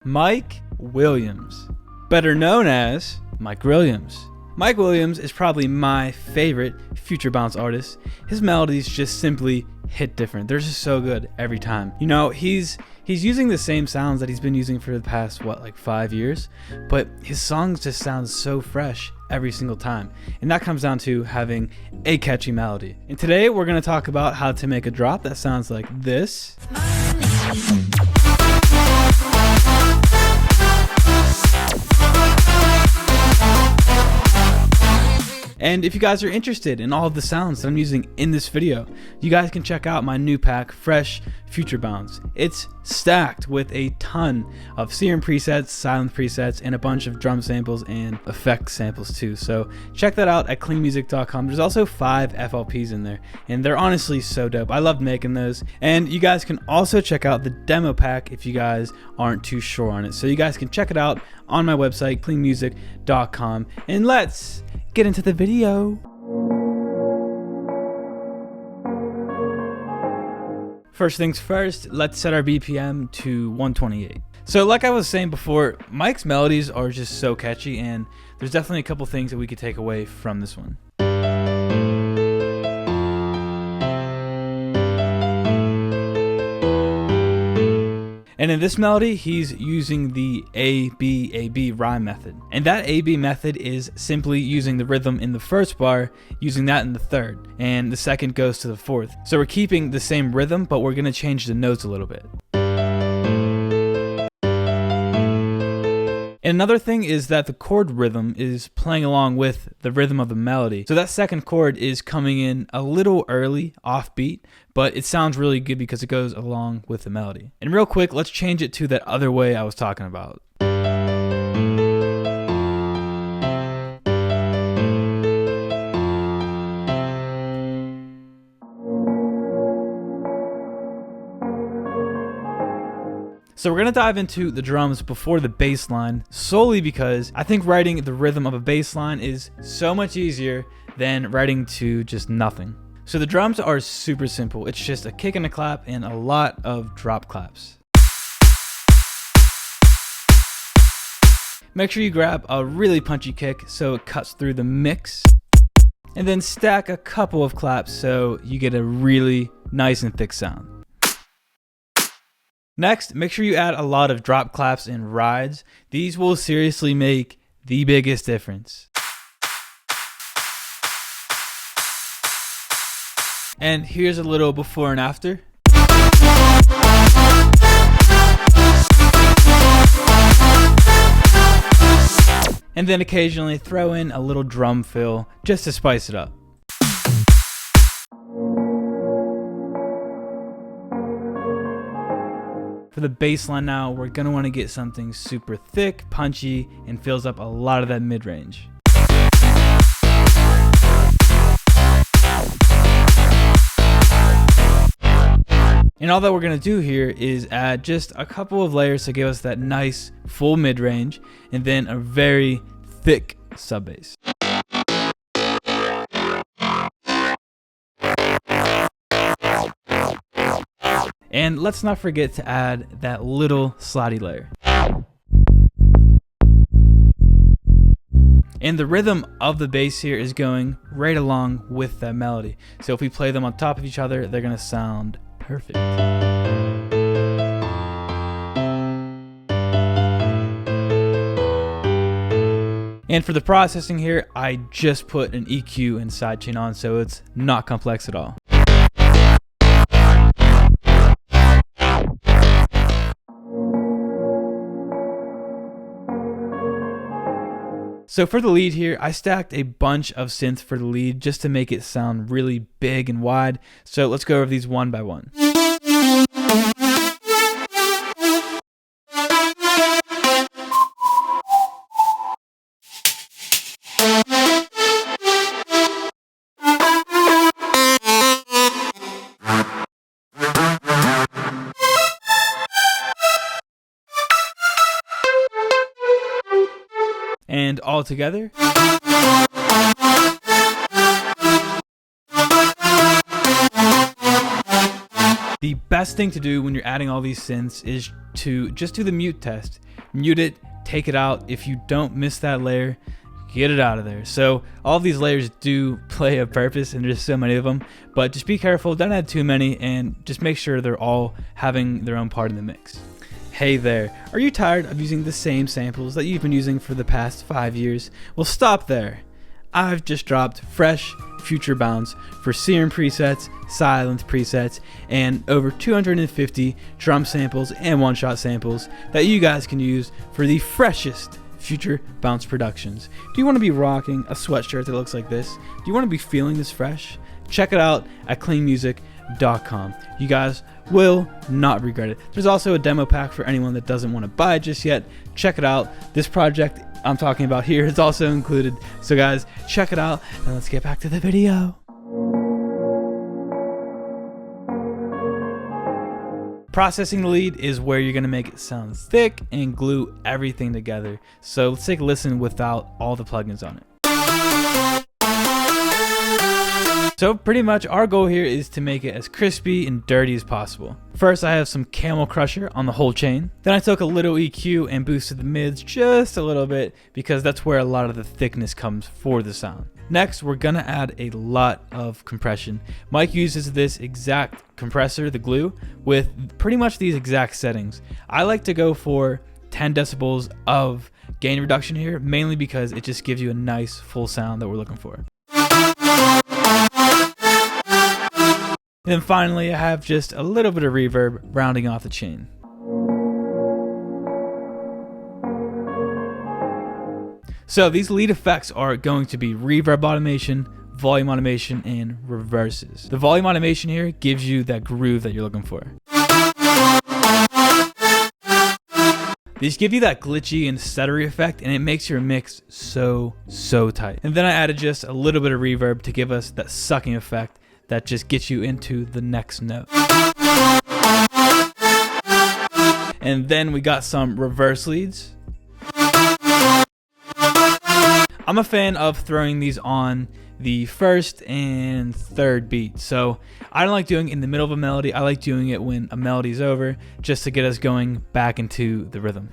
Mike Williams, better known as Mike Williams. Mike Williams is probably my favorite future bounce artist. His melodies just simply hit different. They're just so good every time. You know, he's using the same sounds that he's been using for the past, like 5 years, but his songs just sound so fresh every single time. And that comes down to having a catchy melody. And today we're going to talk about how to make a drop that sounds like this. And if you guys are interested in all of the sounds that I'm using in this video, you guys can check out my new pack, Fresh Future Bounce. It's stacked with a ton of serum presets, silent presets, and a bunch of drum samples and effect samples too. So check that out at klingmusic.com. There's also 5 FLPs in there, and they're honestly so dope. I loved making those. And you guys can also check out the demo pack if you guys aren't too sure on it. So you guys can check it out on my website, klingmusic.com. And let's get into the video. First things first, let's set our BPM to 128. So like I was saying before, Mike's melodies are just so catchy, and there's definitely a couple things that we could take away from this one. And in this melody, he's using the A-B rhyme method. And that A-B method is simply using the rhythm in the first bar, using that in the third, and the second goes to the fourth. So we're keeping the same rhythm, but we're gonna change the notes a little bit. And another thing is that the chord rhythm is playing along with the rhythm of the melody. So that second chord is coming in a little early, offbeat, but it sounds really good because it goes along with the melody. And real quick, let's change it to that other way I was talking about. So we're going to dive into the drums before the bass line, solely because I think writing the rhythm of a bass line is so much easier than writing to just nothing. So the drums are super simple. It's just a kick and a clap and a lot of drop claps. Make sure you grab a really punchy kick so it cuts through the mix, and then stack a couple of claps so you get a really nice and thick sound. Next, make sure you add a lot of drop claps and rides. These will seriously make the biggest difference. And here's a little before and after. And then occasionally throw in a little drum fill just to spice it up. For the bass line now, we're going to want to get something super thick, punchy, and fills up a lot of that mid-range. And all that we're going to do here is add just a couple of layers to give us that nice full mid-range, and then a very thick sub-bass. And let's not forget to add that little slotty layer. And the rhythm of the bass here is going right along with that melody. So if we play them on top of each other, they're going to sound perfect. And for the processing here, I just put an EQ and sidechain on, so it's not complex at all. So for the lead here, I stacked a bunch of synths for the lead just to make it sound really big and wide. So let's go over these one by one. And all together. The best thing to do when you're adding all these synths is to just do the mute test. Mute it, take it out. If you don't miss that layer, get it out of there. So all of these layers do play a purpose, and there's so many of them, but just be careful, don't add too many, and just make sure they're all having their own part in the mix. Hey there, are you tired of using the same samples that you've been using for the past 5 years? Well, stop there. I've just dropped fresh future bounds for serum presets, silence presets, and over 250 drum samples and one-shot samples that you guys can use for the freshest future bounce productions. Do you want to be rocking a sweatshirt that looks like this? Do you want to be feeling this fresh? Check it out at theklingmusic.com. You guys will not regret it. There's also a demo pack for anyone that doesn't want to buy it just yet. Check it out. This project I'm talking about here is also included. So guys, check it out, and let's get back to the video. Processing the lead is where you're going to make it sound thick and glue everything together. So let's take a listen without all the plugins on it. So pretty much our goal here is to make it as crispy and dirty as possible. First, I have some Camel Crusher on the whole chain. Then I took a little EQ and boosted the mids just a little bit because that's where a lot of the thickness comes for the sound. Next, we're gonna add a lot of compression. Mike uses this exact compressor, the glue, with pretty much these exact settings. I like to go for 10 decibels of gain reduction here, mainly because it just gives you a nice full sound that we're looking for. And then finally, I have just a little bit of reverb rounding off the chain. So these lead effects are going to be reverb automation, volume automation, and reverses. The volume automation here gives you that groove that you're looking for. These give you that glitchy and stuttery effect, and it makes your mix so tight. And then I added just a little bit of reverb to give us that sucking effect that just gets you into the next note. And then we got some reverse leads. I'm a fan of throwing these on the first and third beat. So I don't like doing it in the middle of a melody. I like doing it when a melody's over, just to get us going back into the rhythm.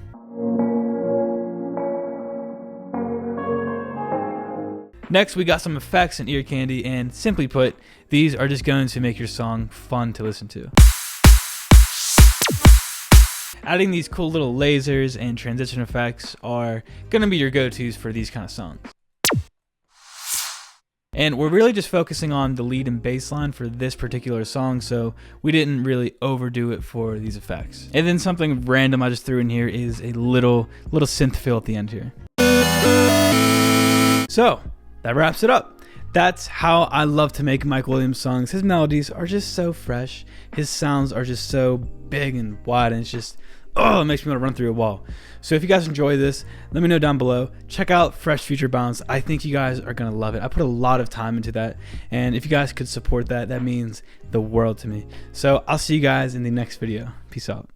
Next, we got some effects and ear candy, and simply put, these are just going to make your song fun to listen to. Adding these cool little lasers and transition effects are going to be your go-tos for these kind of songs. And we're really just focusing on the lead and bass line for this particular song, so we didn't really overdo it for these effects. And then something random I just threw in here is a little synth fill at the end here. So that wraps it up. That's how I love to make Mike Williams songs. His melodies are just so fresh. His sounds are just so big and wide, and it's just, oh, it makes me want to run through a wall. So if you guys enjoy this, let me know down below. Check out Fresh Future Bounds. I think you guys are going to love it. I put a lot of time into that, and if you guys could support that, that means the world to me. So I'll see you guys in the next video. Peace out.